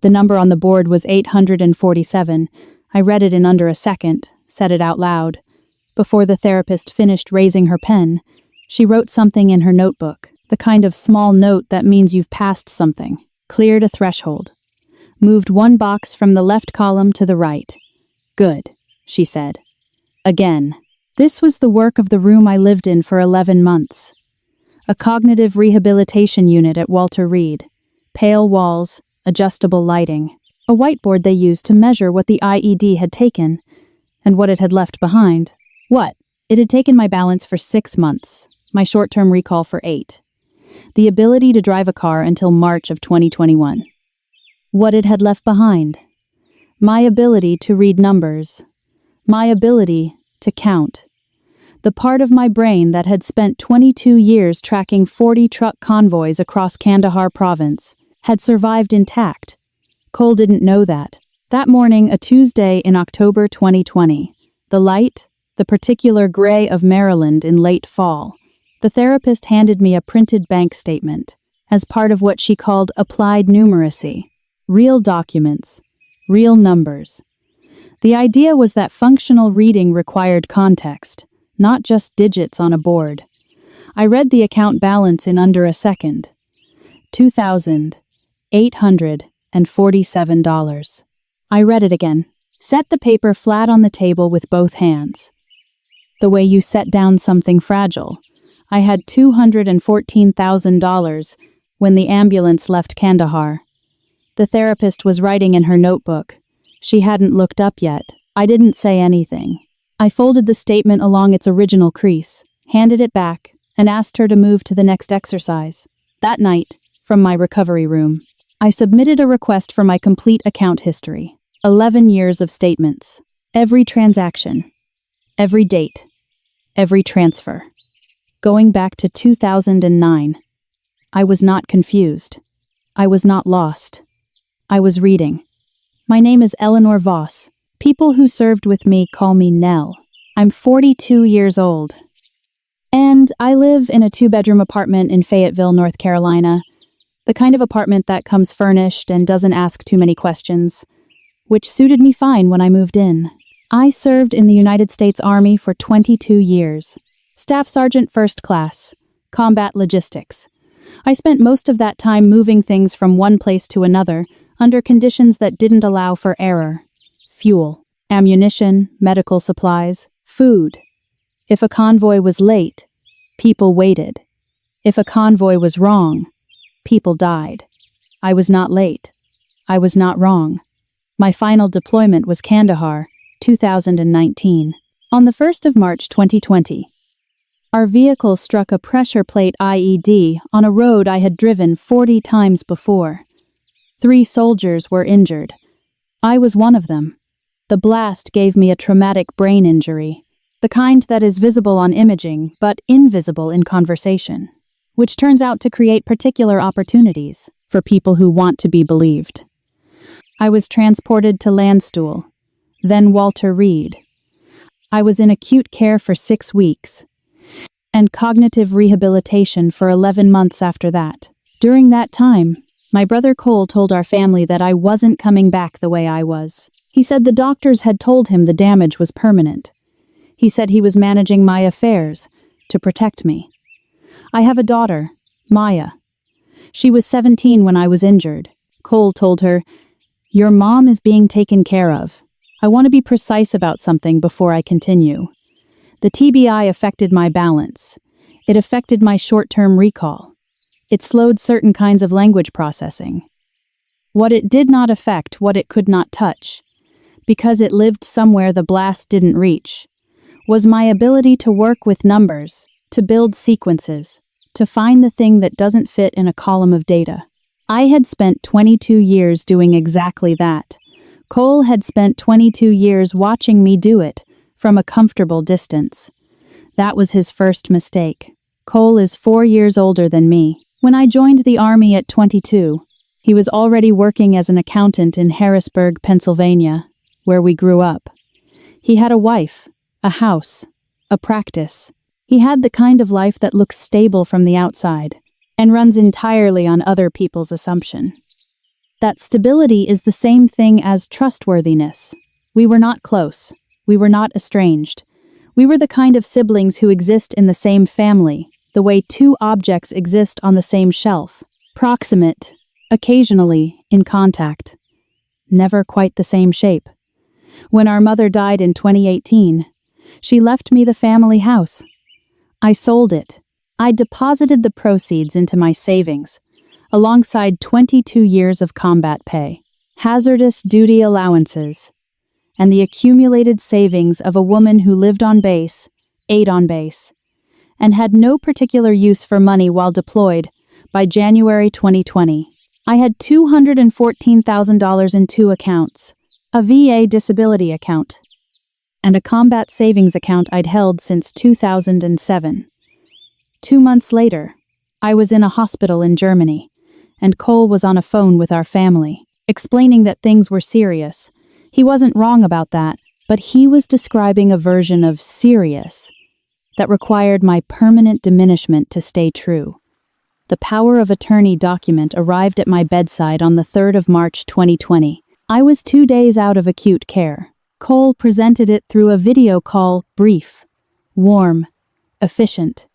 The number on the board was 847. I read it in under a second, said it out loud. Before the therapist finished raising her pen, she wrote something in her notebook, the kind of small note that means you've passed something, cleared a threshold. Moved one box from the left column to the right. Good, she said. Again. This was the work of the room I lived in for 11 months. A cognitive rehabilitation unit at Walter Reed. Pale walls, adjustable lighting. A whiteboard they used to measure what the IED had taken and what it had left behind. What? It had taken my balance for 6 months, my short-term recall for 8. The ability to drive a car until March of 2021. What it had left behind. My ability to read numbers. My ability to count. The part of my brain that had spent 22 years tracking 40 truck convoys across Kandahar province had survived intact. Cole didn't know that. That morning, a Tuesday in October 2020, the light, the particular gray of Maryland in late fall, the therapist handed me a printed bank statement as part of what she called applied numeracy. Real documents, real numbers. The idea was that functional reading required context, not just digits on a board. I read the account balance in under a second. $2,847. I read it again. Set the paper flat on the table with both hands. The way you set down something fragile. I had $214,000 when the ambulance left Kandahar. The therapist was writing in her notebook. She hadn't looked up yet. I didn't say anything. I folded the statement along its original crease, handed it back, and asked her to move to the next exercise. That night, from my recovery room, I submitted a request for my complete account history. 11 years of statements. Every transaction. Every date. Every transfer. Going back to 2009. I was not confused. I was not lost. I was reading. My name is Eleanor Voss. People who served with me call me Nell. I'm 42 years old. And I live in a 2-bedroom apartment in Fayetteville, North Carolina. The kind of apartment that comes furnished and doesn't ask too many questions, which suited me fine when I moved in. I served in the United States Army for 22 years. Staff Sergeant First Class, Combat Logistics. I spent most of that time moving things from one place to another under conditions that didn't allow for error. Fuel, ammunition, medical supplies, food. If a convoy was late, people waited. If a convoy was wrong, people died. I was not late. I was not wrong. My final deployment was Kandahar, 2019. On the 1st of March 2020, our vehicle struck a pressure plate IED on a road I had driven 40 times before. 3 soldiers were injured. I was one of them. The blast gave me a traumatic brain injury, the kind that is visible on imaging but invisible in conversation, which turns out to create particular opportunities for people who want to be believed. I was transported to Landstuhl, then Walter Reed. I was in acute care for 6 weeks, and cognitive rehabilitation for 11 months after that. During that time, my brother Cole told our family that I wasn't coming back the way I was. He said the doctors had told him the damage was permanent. He said he was managing my affairs to protect me. I have a daughter, Maya. She was 17 when I was injured. Cole told her, "Your mom is being taken care of. I want to be precise about something before I continue. The TBI affected my balance. It affected my short-term recall. It slowed certain kinds of language processing. What it did not affect, what it could not touch, because it lived somewhere the blast didn't reach, was my ability to work with numbers, to build sequences, to find the thing that doesn't fit in a column of data. I had spent 22 years doing exactly that. Cole had spent 22 years watching me do it from a comfortable distance. That was his first mistake. Cole is 4 years older than me. When I joined the Army at 22, he was already working as an accountant in Harrisburg, Pennsylvania, where we grew up. He had a wife, a house, a practice. He had the kind of life that looks stable from the outside and runs entirely on other people's assumption. that stability is the same thing as trustworthiness. We were not close. We were not estranged. We were the kind of siblings who exist in the same family, the way two objects exist on the same shelf. Proximate, occasionally in contact. Never quite the same shape. When our mother died in 2018, she left me the family house. I sold it. I deposited the proceeds into my savings, alongside 22 years of combat pay, hazardous duty allowances, and the accumulated savings of a woman who lived on base, ate on base, and had no particular use for money while deployed. By January 2020, I had $214,000 in two accounts, a VA disability account, and a combat savings account I'd held since 2007. 2 months later, I was in a hospital in Germany, and Cole was on a phone with our family, explaining that things were serious. He wasn't wrong about that, but he was describing a version of serious that required my permanent diminishment to stay true. The power of attorney document arrived at my bedside on the 3rd of March 2020. I was 2 days out of acute care. Cole presented it through a video call, brief, warm, efficient.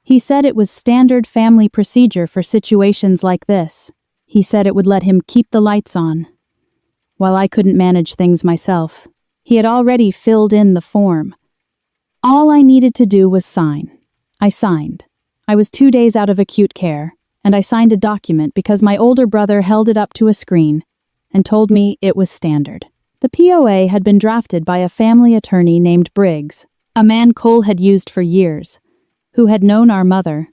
He said it was standard family procedure for situations like this. He said it would let him keep the lights on, while I couldn't manage things myself. He had already filled in the form. All I needed to do was sign. I signed. I was 2 days out of acute care, and I signed a document because my older brother held it up to a screen and told me it was standard. The POA had been drafted by a family attorney named Briggs, a man Cole had used for years, who had known our mother,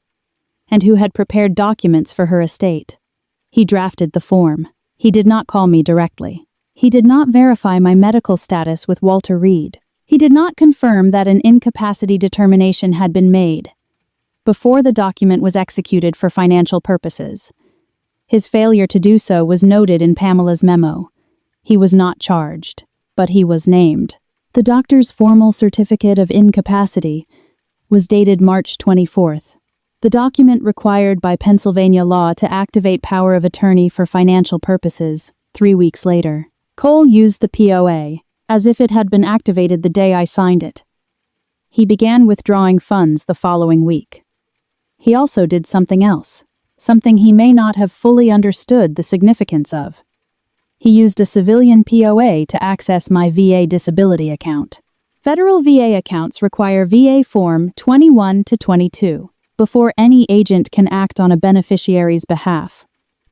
and who had prepared documents for her estate. He drafted the form. He did not call me directly. He did not verify my medical status with Walter Reed. He did not confirm that an incapacity determination had been made before the document was executed for financial purposes. His failure to do so was noted in Pamela's memo. He was not charged, but he was named. The doctor's formal certificate of incapacity was dated March 24th. The document required by Pennsylvania law to activate power of attorney for financial purposes 3 weeks later. Cole used the POA as if it had been activated the day I signed it. He began withdrawing funds the following week. He also did something else, something he may not have fully understood the significance of. He used a civilian POA to access my VA disability account. Federal VA accounts require VA Form 21 to 22 before any agent can act on a beneficiary's behalf.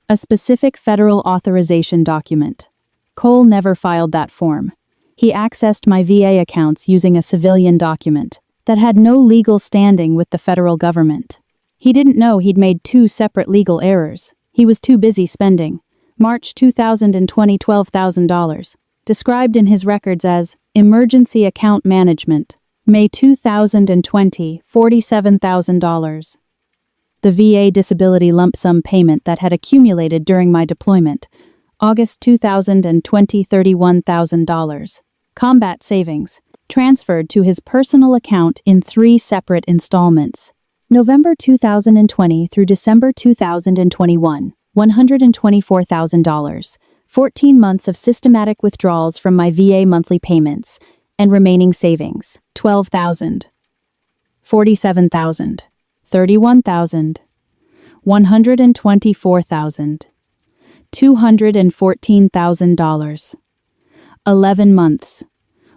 A specific federal authorization document. Cole never filed that form. He accessed my VA accounts using a civilian document that had no legal standing with the federal government. He didn't know he'd made 2 separate legal errors. He was too busy spending. March 2020, $12,000. Described in his records as emergency account management. May 2020, $47,000. The VA disability lump sum payment that had accumulated during my deployment. August 2020, $31,000. Combat savings. Transferred to his personal account in 3 separate installments. November 2020 through December 2021, $124,000. 14 months of systematic withdrawals from my VA monthly payments and remaining savings, $12,000, $47,000, $31,000, $124,000, $214,000. 11 months,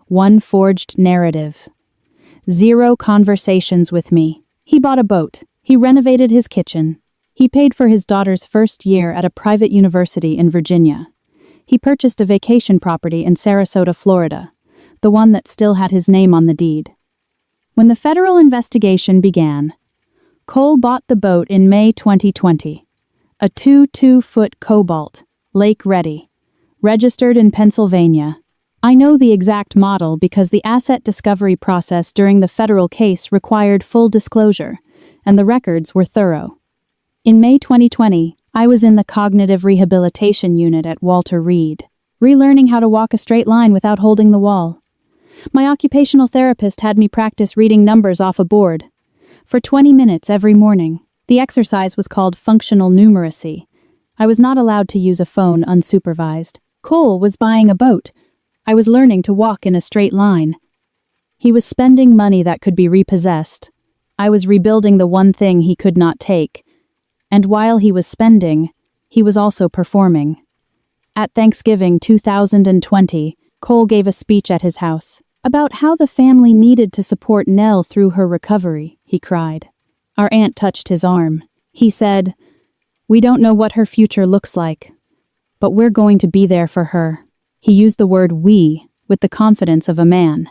1 forged narrative, 0 conversations with me. He bought a boat. He renovated his kitchen. He paid for his daughter's first year at a private university in Virginia. He purchased a vacation property in Sarasota, Florida, the one that still had his name on the deed. When the federal investigation began, Cole bought the boat in May 2020, a 2-foot Cobalt, lake-ready, registered in Pennsylvania. I know the exact model because the asset discovery process during the federal case required full disclosure, and the records were thorough. In May 2020, I was in the cognitive rehabilitation unit at Walter Reed, relearning how to walk a straight line without holding the wall. My occupational therapist had me practice reading numbers off a board. For 20 minutes every morning, the exercise was called functional numeracy, I was not allowed to use a phone unsupervised. Cole was buying a boat. I was learning to walk in a straight line. He was spending money that could be repossessed. I was rebuilding the one thing he could not take. And while he was spending, he was also performing. At Thanksgiving 2020, Cole gave a speech at his house about how the family needed to support Nell through her recovery, he cried. Our aunt touched his arm. He said, "We don't know what her future looks like, but we're going to be there for her." He used the word we with the confidence of a man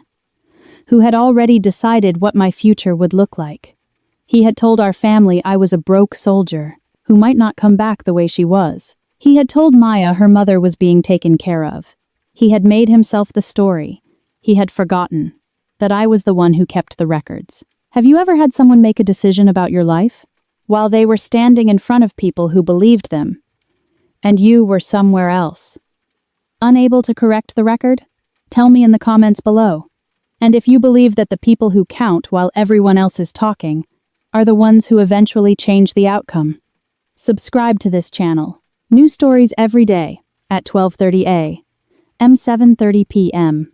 who had already decided what my future would look like. He had told our family I was a broke soldier who might not come back the way she was. He had told Maya her mother was being taken care of. He had made himself the story. He had forgotten that I was the one who kept the records. Have you ever had someone make a decision about your life while they were standing in front of people who believed them, and you were somewhere else? Unable to correct the record? Tell me in the comments below. And if you believe that the people who count while everyone else is talking are the ones who eventually change the outcome. Subscribe to this channel. New stories every day at 12:30 a.m. 7:30 p.m.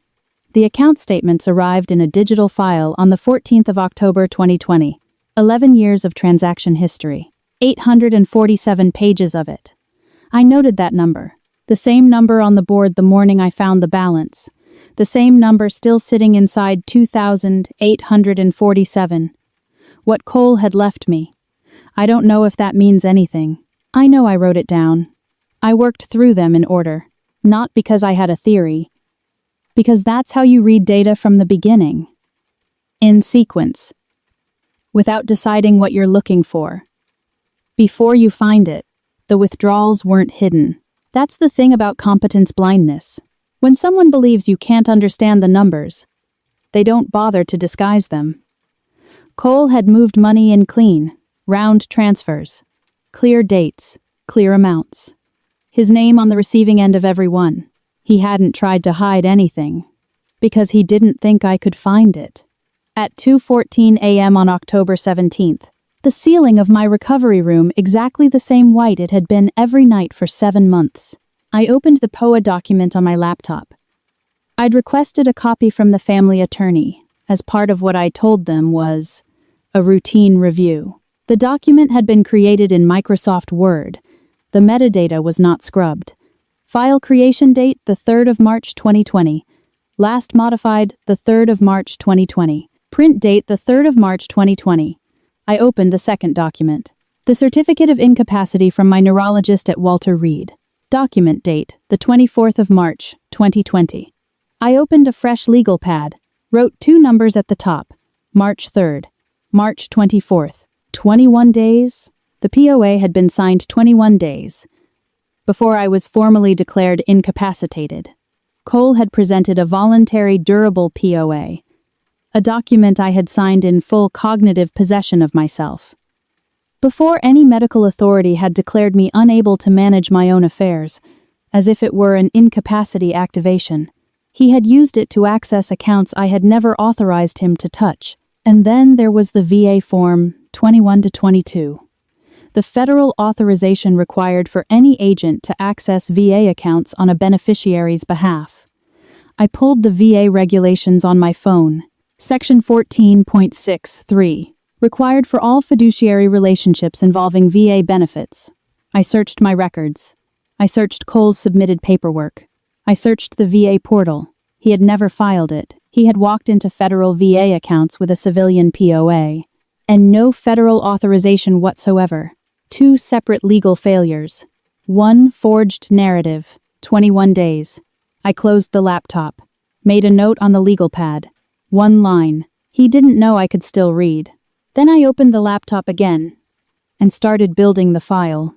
The account statements arrived in a digital file on the 14th of October 2020. 11 years of transaction history. 847 pages of it. I noted that number. The same number on the board the morning I found the balance. The same number still sitting inside 2,847. What Cole had left me. I don't know if that means anything. I know I wrote it down. I worked through them in order. Not because I had a theory. Because that's how you read data from the beginning. In sequence. Without deciding what you're looking for. Before you find it, the withdrawals weren't hidden. That's the thing about competence blindness. When someone believes you can't understand the numbers, they don't bother to disguise them. Cole had moved money in clean, round transfers. Clear dates, clear amounts. His name on the receiving end of every one. He hadn't tried to hide anything, because he didn't think I could find it. At 2:14 a.m. on October 17th, the ceiling of my recovery room exactly the same white it had been every night for 7 months. I opened the POA document on my laptop. I'd requested a copy from the family attorney, as part of what I told them was a routine review. The document had been created in Microsoft Word. The metadata was not scrubbed. File creation date, the 3rd of March 2020. Last modified, the 3rd of March 2020. Print date, the 3rd of March 2020. I opened the second document. The certificate of incapacity from my neurologist at Walter Reed. Document date, the 24th of March 2020. I opened a fresh legal pad, wrote 2 numbers at the top. March 3rd, March 24th. 21 days? The POA had been signed 21 days. Before I was formally declared incapacitated. Cole had presented a voluntary durable POA, a document I had signed in full cognitive possession of myself. Before any medical authority had declared me unable to manage my own affairs, as if it were an incapacity activation, he had used it to access accounts I had never authorized him to touch. And then there was the VA Form 21-22. The federal authorization required for any agent to access VA accounts on a beneficiary's behalf. I pulled the VA regulations on my phone. Section 14.63. Required for all fiduciary relationships involving VA benefits. I searched my records. I searched Cole's submitted paperwork. I searched the VA portal. He had never filed it. He had walked into federal VA accounts with a civilian POA. And no federal authorization whatsoever. 2 separate legal failures. 1 forged narrative. 21 days. I closed the laptop. Made a note on the legal pad. 1 line. He didn't know I could still read. Then I opened the laptop again and started building the file.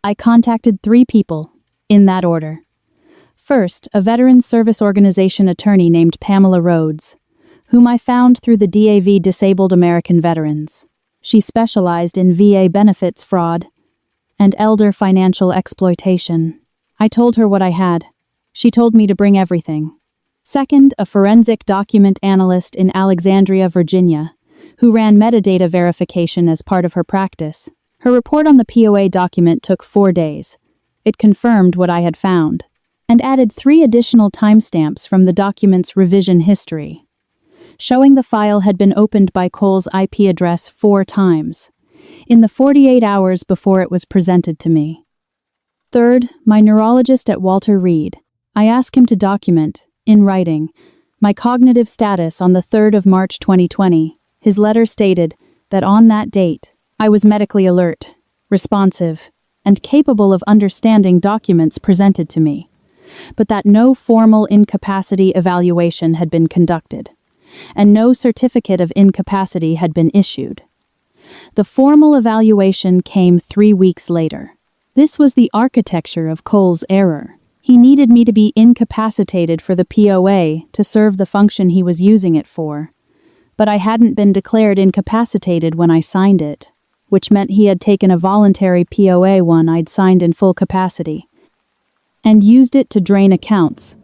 I contacted 3 people, in that order. First, a veteran service organization attorney named Pamela Rhodes, whom I found through the DAV Disabled American Veterans. She specialized in VA benefits fraud and elder financial exploitation. I told her what I had. She told me to bring everything. Second, a forensic document analyst in Alexandria, Virginia, who ran metadata verification as part of her practice. Her report on the POA document took 4 days. It confirmed what I had found, and added 3 additional timestamps from the document's revision history, showing the file had been opened by Cole's IP address 4 times, in the 48 hours before it was presented to me. Third, my neurologist at Walter Reed. I asked him to document, in writing, my cognitive status on the 3rd of March 2020. His letter stated that on that date, I was medically alert, responsive, and capable of understanding documents presented to me, but that no formal incapacity evaluation had been conducted, and no certificate of incapacity had been issued. The formal evaluation came 3 weeks later. This was the architecture of Cole's error. He needed me to be incapacitated for the POA to serve the function he was using it for, but I hadn't been declared incapacitated when I signed it, which meant he had taken a voluntary POA one I'd signed in full capacity, and used it to drain accounts,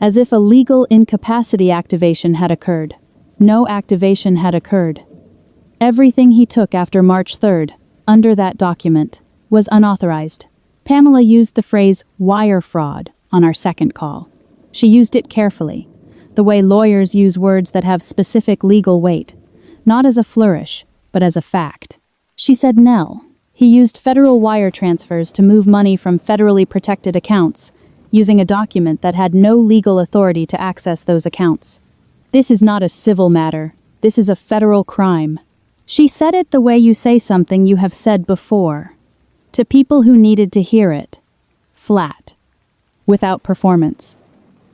as if a legal incapacity activation had occurred. No activation had occurred. Everything he took after March 3rd, under that document, was unauthorized. Pamela used the phrase wire fraud on our second call. She used it carefully, the way lawyers use words that have specific legal weight, not as a flourish, but as a fact. She said Nell. He used federal wire transfers to move money from federally protected accounts, using a document that had no legal authority to access those accounts. This is not a civil matter. This is a federal crime. She said it the way you say something you have said before, to people who needed to hear it, flat, without performance,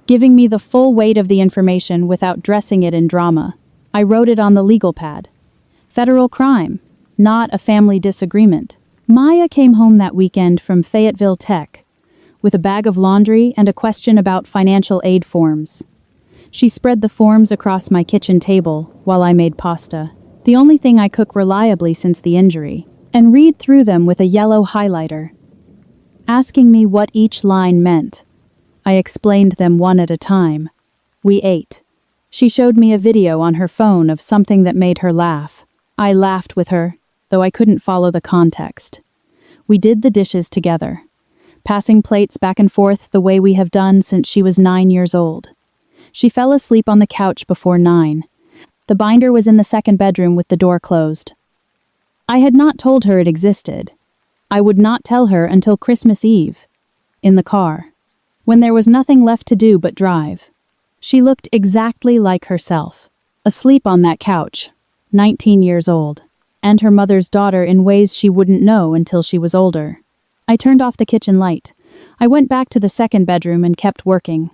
giving me the full weight of the information without dressing it in drama. I wrote it on the legal pad. Federal crime, not a family disagreement. Maya came home that weekend from Fayetteville Tech with a bag of laundry and a question about financial aid forms. She spread the forms across my kitchen table while I made pasta, the only thing I cook reliably since the injury, and read through them with a yellow highlighter, asking me what each line meant. I explained them one at a time. We ate. She showed me a video on her phone of something that made her laugh. I laughed with her, though I couldn't follow the context. We did the dishes together, passing plates back and forth the way we have done since she was 9 years old. She fell asleep on the couch before 9. The binder was in the second bedroom with the door closed. I had not told her it existed. I would not tell her until Christmas Eve, in the car, when there was nothing left to do but drive. She looked exactly like herself, asleep on that couch, 19 years old, and her mother's daughter in ways she wouldn't know until she was older. I turned off the kitchen light. I went back to the second bedroom and kept working.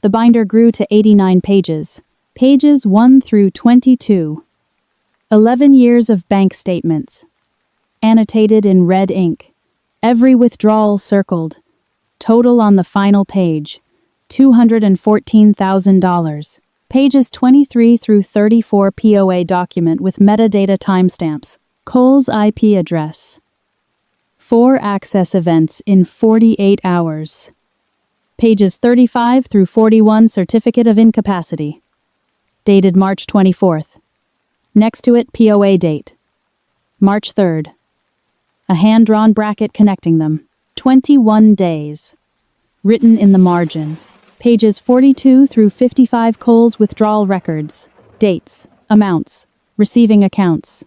The binder grew to 89 pages, pages 1 through 22. 11 years of bank statements, annotated in red ink, every withdrawal circled, total on the final page, $214,000. Pages 23 through 34 POA document with metadata timestamps, Cole's IP address. 4 access events in 48 hours. Pages 35 through 41 certificate of incapacity. Dated March 24th. Next to it, POA date. March 3rd. A hand-drawn bracket connecting them. 21 days. Written in the margin. Pages 42 through 55 Cole's withdrawal records. Dates, amounts, receiving accounts.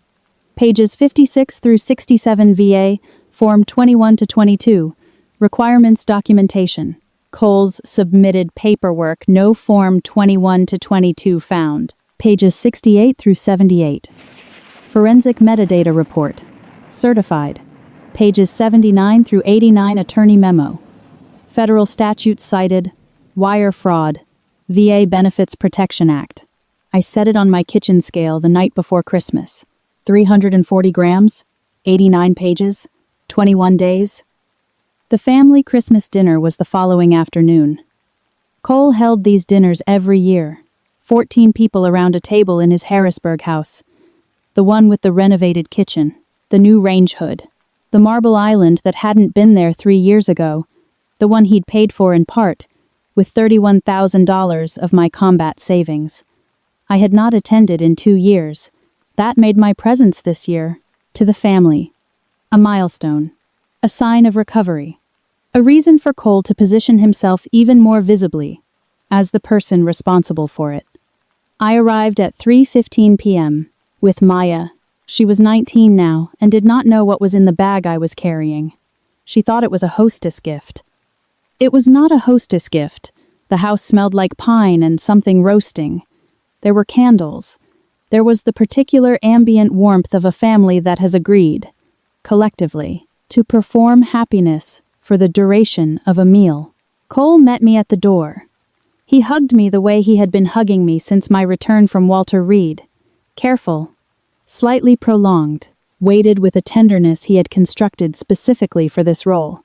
Pages 56 through 67 VA, Form 21 to 22. Requirements documentation. Cole's submitted paperwork, no Form 21 to 22 found. Pages 68 through 78. Forensic metadata report. Certified. Pages 79 through 89 attorney memo. Federal statute cited. Wire fraud. VA Benefits Protection Act. I set it on my kitchen scale the night before Christmas. 340 grams, 89 pages, 21 days. The family Christmas dinner was the following afternoon. Cole held these dinners every year. 14 people around a table in his Harrisburg house. The one with the renovated kitchen, the new range hood, the marble island that hadn't been there 3 years ago, the one he'd paid for in part, with $31,000 of my combat savings. I had not attended in 2 years. That made my presence this year, to the family, A milestone. A sign of recovery. A reason for Cole to position himself even more visibly as the person responsible for it. I arrived at 3:15 p.m. with Maya. She was 19 now and did not know what was in the bag I was carrying. She thought it was a hostess gift. It was not a hostess gift. The house smelled like pine and something roasting. There were candles. There was the particular ambient warmth of a family that has agreed, collectively, to perform happiness for the duration of a meal. Cole met me at the door. He hugged me the way he had been hugging me since my return from Walter Reed. Careful, slightly prolonged, weighted with a tenderness he had constructed specifically for this role.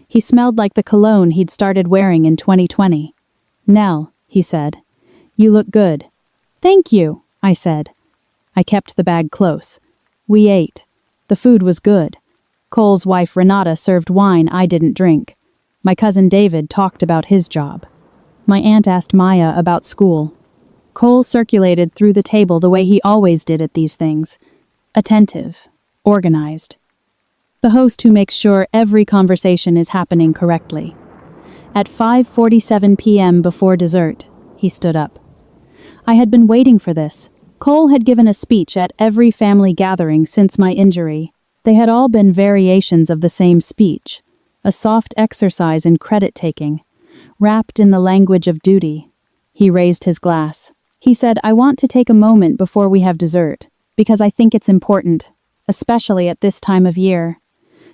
He smelled like the cologne he'd started wearing in 2020. "Nell," he said, "you look good." "Thank you," I said. I kept the bag close. We ate. The food was good. Cole's wife Renata served wine I didn't drink. My cousin David talked about his job. My aunt asked Maya about school. Cole circulated through the table the way he always did at these things. Attentive. Organized. The host who makes sure every conversation is happening correctly. At 5:47 p.m. before dessert, he stood up. I had been waiting for this. Cole had given a speech at every family gathering since my injury. They had all been variations of the same speech, a soft exercise in credit-taking, wrapped in the language of duty. He raised his glass. He said, "I want to take a moment before we have dessert, because I think it's important, especially at this time of year,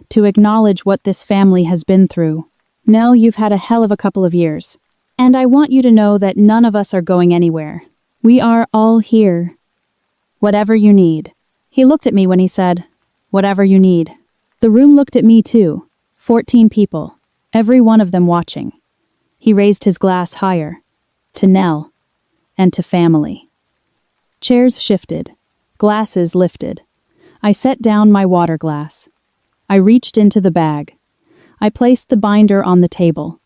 to acknowledge what this family has been through. Nell, you've had a hell of a couple of years, and I want you to know that none of us are going anywhere. We are all here. Whatever you need." He looked at me when he said, "Whatever you need." The room looked at me too. 14 people, every one of them watching. He raised his glass higher, to Nell, and to family. Chairs shifted, glasses lifted. I set down my water glass. I reached into the bag. I placed the binder on the table.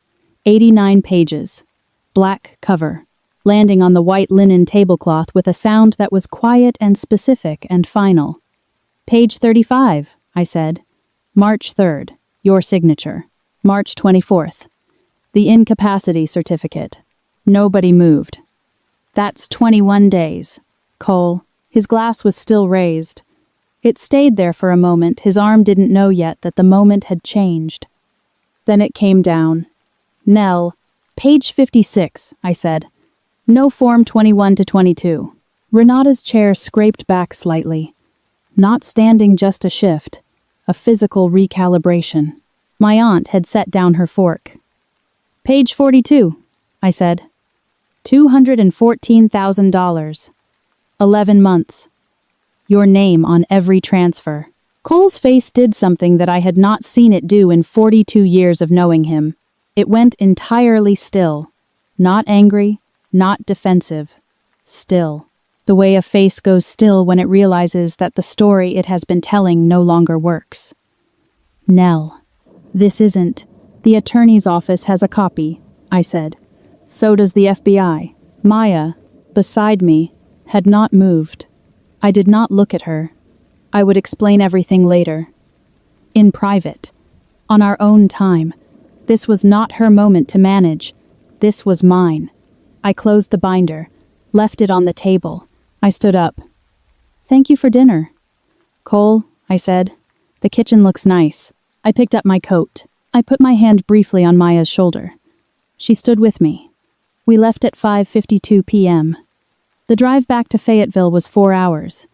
89 pages. Black cover. Landing on the white linen tablecloth with a sound that was quiet and specific and final. "Page 35, I said. "March 3rd, your signature. March 24th, the incapacity certificate." Nobody moved. "That's 21 days. Cole." His glass was still raised. It stayed there for a moment. His arm didn't know yet that the moment had changed. Then it came down. "Nell, page 56, I said. "No form 21 to 22. Renata's chair scraped back slightly. Not standing, just a shift. A physical recalibration. My aunt had set down her fork. "Page 42, I said. $214,000. 11 months. Your name on every transfer." Cole's face did something that I had not seen it do in 42 years of knowing him. It went entirely still. Not angry, not defensive. Still. The way a face goes still when it realizes that the story it has been telling no longer works. "Nell, this isn't. The attorney's office has a copy," I said. "So does the FBI." Maya, beside me, had not moved. I did not look at her. I would explain everything later. In private. On our own time. This was not her moment to manage. This was mine. I closed the binder, left it on the table. I stood up. "Thank you for dinner." "Cole," I said, "the kitchen looks nice." I picked up my coat. I put my hand briefly on Maya's shoulder. She stood with me. We left at 5:52 p.m. The drive back to Fayetteville was 4 hours.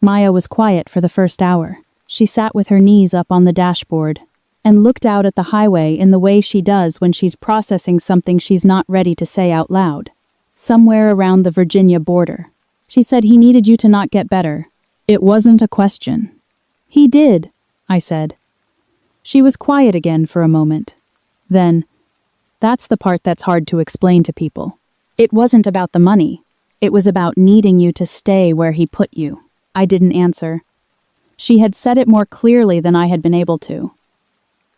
Maya was quiet for the first hour. She sat with her knees up on the dashboard and looked out at the highway in the way she does when she's processing something she's not ready to say out loud. Somewhere around the Virginia border. She said he needed you to not get better. It wasn't a question. "He did," I said. She was quiet again for a moment. Then, "That's the part that's hard to explain to people. It wasn't about the money. It was about needing you to stay where he put you." I didn't answer. She had said it more clearly than I had been able to.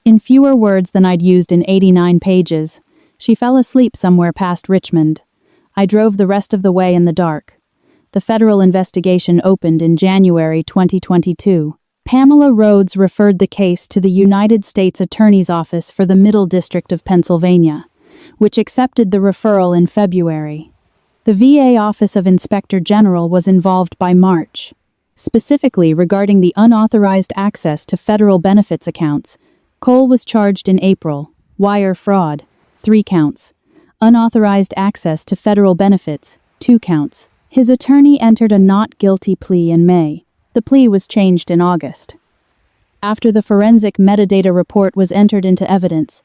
In fewer words than I'd used in 89 pages, she fell asleep somewhere past Richmond. I drove the rest of the way in the dark. The federal investigation opened in January 2022. Pamela Rhodes referred the case to the United States Attorney's Office for the Middle District of Pennsylvania, which accepted the referral in February. The VA Office of Inspector General was involved by March. Specifically regarding the unauthorized access to federal benefits accounts, Cole was charged in April. Wire fraud, 3 counts. Unauthorized access to federal benefits, 2 counts. His attorney entered a not guilty plea in May. The plea was changed in August. After the forensic metadata report was entered into evidence,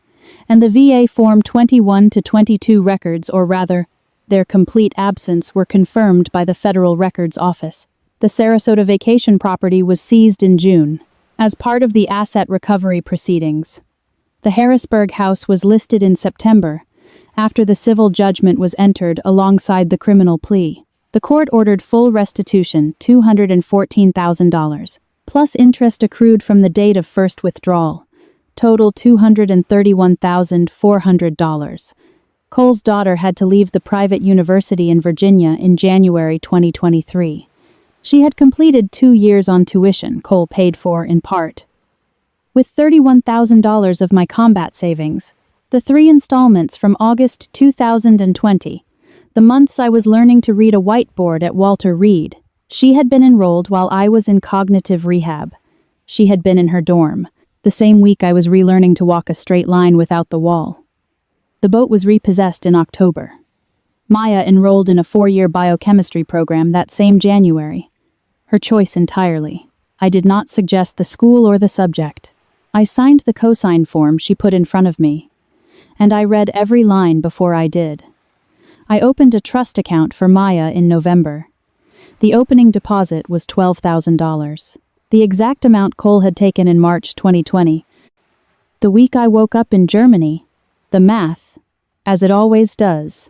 and the VA Form 21 to 22 records, or rather, their complete absence, were confirmed by the Federal Records Office, the Sarasota vacation property was seized in June. As part of the asset recovery proceedings, the Harrisburg house was listed in September, after the civil judgment was entered alongside the criminal plea. The court ordered full restitution, $214,000, plus interest accrued from the date of first withdrawal, total $231,400. Cole's daughter had to leave the private university in Virginia in January 2023. She had completed 2 years on tuition Cole paid for in part. With $31,000 of my combat savings, the 3 installments from August 2020, the months I was learning to read a whiteboard at Walter Reed. She had been enrolled while I was in cognitive rehab. She had been in her dorm, the same week I was relearning to walk a straight line without the wall. The boat was repossessed in October. Maya enrolled in a 4-year biochemistry program that same January. Her choice entirely. I did not suggest the school or the subject. I signed the cosign form she put in front of me, and I read every line before I did. I opened a trust account for Maya in November. The opening deposit was $12,000, the exact amount Cole had taken in March 2020. The week I woke up in Germany, the math, as it always does,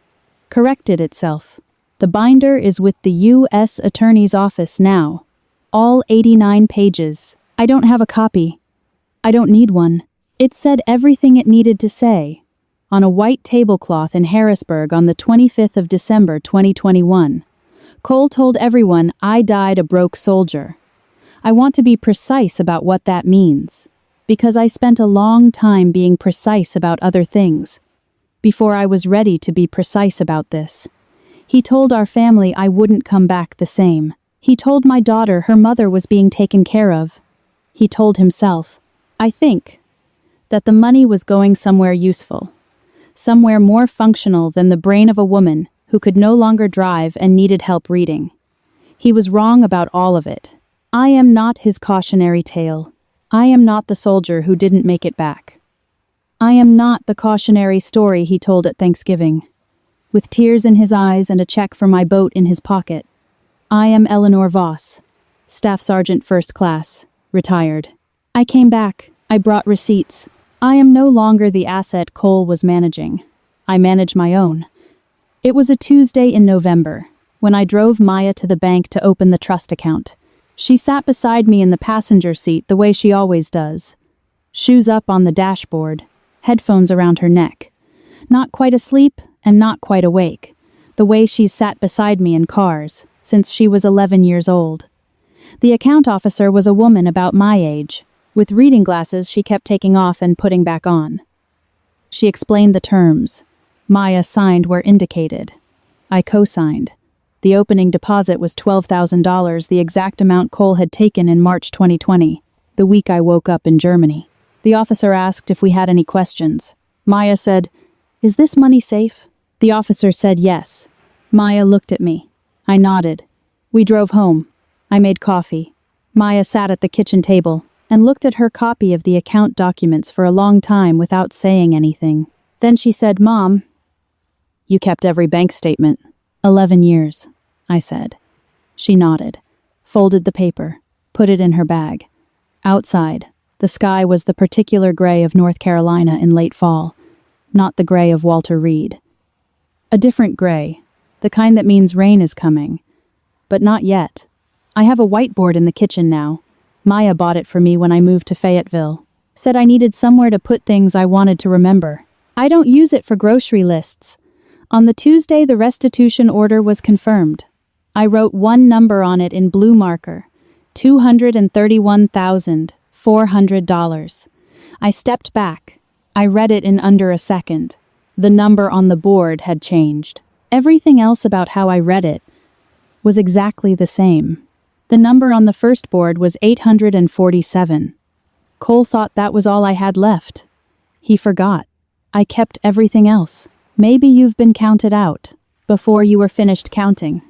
corrected itself. The binder is with the U.S. Attorney's Office now. All 89 pages. I don't have a copy. I don't need one. It said everything it needed to say. On a white tablecloth in Harrisburg on the 25th of December 2021. Cole told everyone I died a broke soldier. I want to be precise about what that means, because I spent a long time being precise about other things, before I was ready to be precise about this. He told our family I wouldn't come back the same. He told my daughter her mother was being taken care of. He told himself, I think, that the money was going somewhere useful. Somewhere more functional than the brain of a woman who could no longer drive and needed help reading. He was wrong about all of it. I am not his cautionary tale. I am not the soldier who didn't make it back. I am not the cautionary story he told at Thanksgiving. With tears in his eyes and a check for my boat in his pocket. I am Eleanor Voss, Staff Sergeant First Class, retired. I came back. I brought receipts. I am no longer the asset Cole was managing. I manage my own. It was a Tuesday in November, when I drove Maya to the bank to open the trust account. She sat beside me in the passenger seat the way she always does. Shoes up on the dashboard, headphones around her neck. Not quite asleep and not quite awake, the way she's sat beside me in cars since she was 11 years old. The account officer was a woman about my age. With reading glasses she kept taking off and putting back on. She explained the terms. Maya signed where indicated. I co-signed. The opening deposit was $12,000, the exact amount Cole had taken in March 2020, the week I woke up in Germany. The officer asked if we had any questions. Maya said, "Is this money safe?" The officer said yes. Maya looked at me. I nodded. We drove home. I made coffee. Maya sat at the kitchen table and looked at her copy of the account documents for a long time without saying anything. Then she said, "Mom, you kept every bank statement." 11 years, I said. She nodded, folded the paper, put it in her bag. Outside, the sky was the particular gray of North Carolina in late fall, not the gray of Walter Reed. A different gray, the kind that means rain is coming. But not yet. I have a whiteboard in the kitchen now. Maya bought it for me when I moved to Fayetteville. Said I needed somewhere to put things I wanted to remember. I don't use it for grocery lists. On the Tuesday, the restitution order was confirmed. I wrote one number on it in blue marker, $231,400. I stepped back. I read it in under a second. The number on the board had changed. Everything else about how I read it was exactly the same. The number on the first board was 847. Cole thought that was all I had left. He forgot. I kept everything else. Maybe you've been counted out before you were finished counting.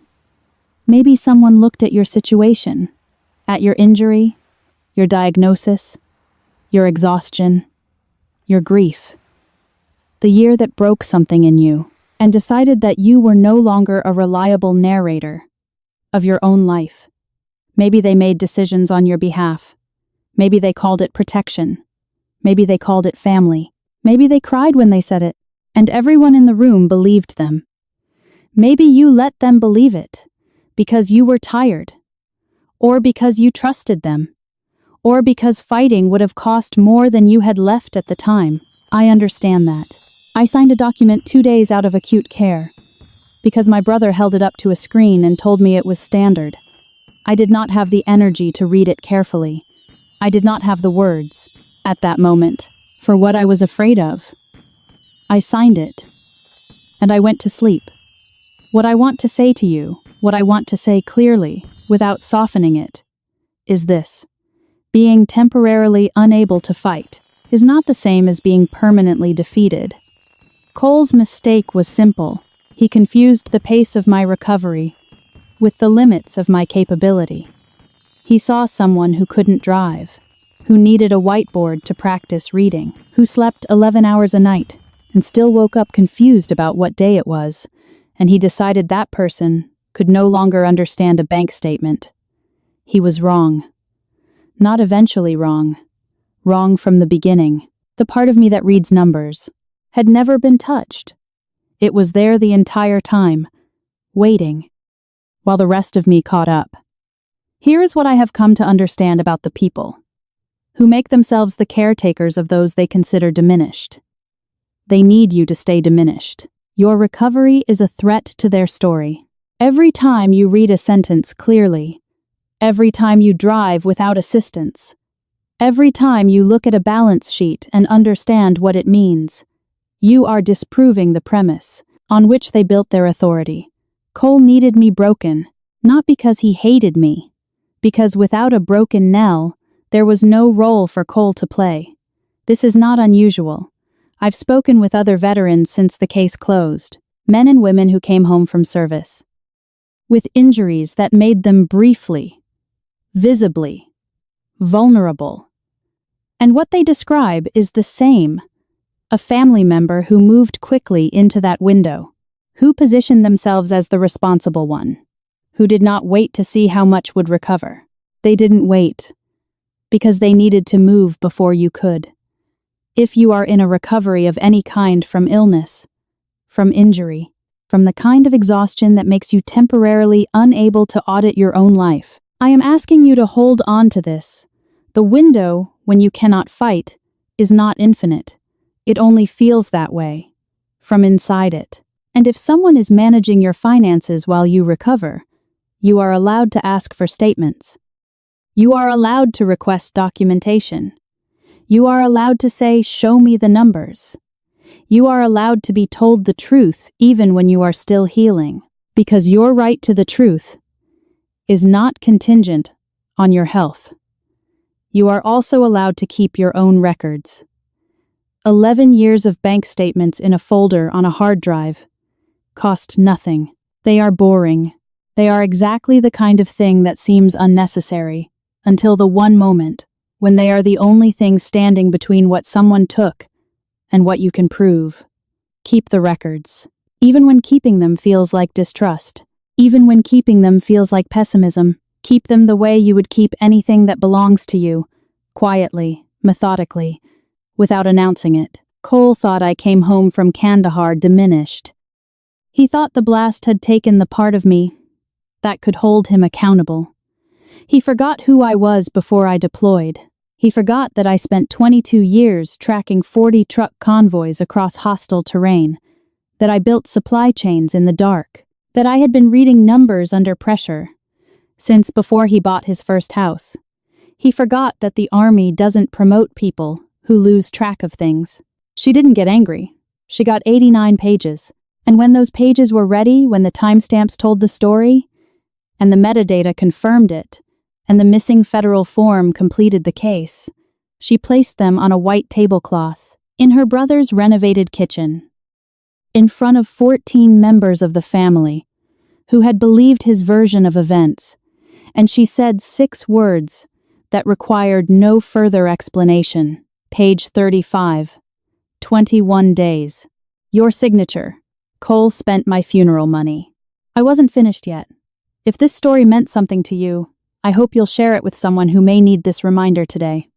Maybe someone looked at your situation, at your injury, your diagnosis, your exhaustion, your grief, the year that broke something in you, and decided that you were no longer a reliable narrator of your own life. Maybe they made decisions on your behalf. Maybe they called it protection. Maybe they called it family. Maybe they cried when they said it, and everyone in the room believed them. Maybe you let them believe it because you were tired, or because you trusted them, or because fighting would have cost more than you had left at the time. I understand that. I signed a document 2 days out of acute care because my brother held it up to a screen and told me it was standard. I did not have the energy to read it carefully. I did not have the words, at that moment, for what I was afraid of. I signed it, and I went to sleep. What I want to say to you, what I want to say clearly, without softening it, is this. Being temporarily unable to fight is not the same as being permanently defeated. Cole's mistake was simple. He confused the pace of my recovery with the limits of my capability. He saw someone who couldn't drive, who needed a whiteboard to practice reading, who slept 11 hours a night and still woke up confused about what day it was, and he decided that person could no longer understand a bank statement. He was wrong. Not eventually wrong. Wrong from the beginning. The part of me that reads numbers had never been touched. It was there the entire time, waiting, while the rest of me caught up. Here is what I have come to understand about the people who make themselves the caretakers of those they consider diminished. They need you to stay diminished. Your recovery is a threat to their story. Every time you read a sentence clearly, every time you drive without assistance, every time you look at a balance sheet and understand what it means, you are disproving the premise on which they built their authority. Cole needed me broken, not because he hated me, because without a broken Nell, there was no role for Cole to play. This is not unusual. I've spoken with other veterans since the case closed, men and women who came home from service, with injuries that made them briefly, visibly, vulnerable. And what they describe is the same. A family member who moved quickly into that window, who positioned themselves as the responsible one, who did not wait to see how much would recover. They didn't wait, because they needed to move before you could. If you are in a recovery of any kind from illness, from injury, from the kind of exhaustion that makes you temporarily unable to audit your own life, I am asking you to hold on to this. The window, when you cannot fight, is not infinite. It only feels that way, from inside it. And if someone is managing your finances while you recover, you are allowed to ask for statements. You are allowed to request documentation. You are allowed to say, "Show me the numbers." You are allowed to be told the truth even when you are still healing, because your right to the truth is not contingent on your health. You are also allowed to keep your own records. 11 years of bank statements in a folder on a hard drive cost nothing. They are boring. They are exactly the kind of thing that seems unnecessary until the one moment when they are the only thing standing between what someone took and what you can prove. Keep the records, even when keeping them feels like distrust, even when keeping them feels like pessimism. Keep them the way you would keep anything that belongs to you, quietly, methodically, without announcing it. Cole thought I came home from Kandahar diminished. He thought the blast had taken the part of me that could hold him accountable. He forgot who I was before I deployed. He forgot that I spent 22 years tracking 40 truck convoys across hostile terrain, that I built supply chains in the dark, that I had been reading numbers under pressure, since before he bought his first house. He forgot that the army doesn't promote people who lose track of things. She didn't get angry. She got 89 pages. And when those pages were ready, when the timestamps told the story, and the metadata confirmed it, and the missing federal form completed the case, she placed them on a white tablecloth in her brother's renovated kitchen, in front of 14 members of the family who had believed his version of events, and she said 6 words that required no further explanation. Page 35. 21 days. Your signature. Cole spent my funeral money. I wasn't finished yet. If this story meant something to you, I hope you'll share it with someone who may need this reminder today.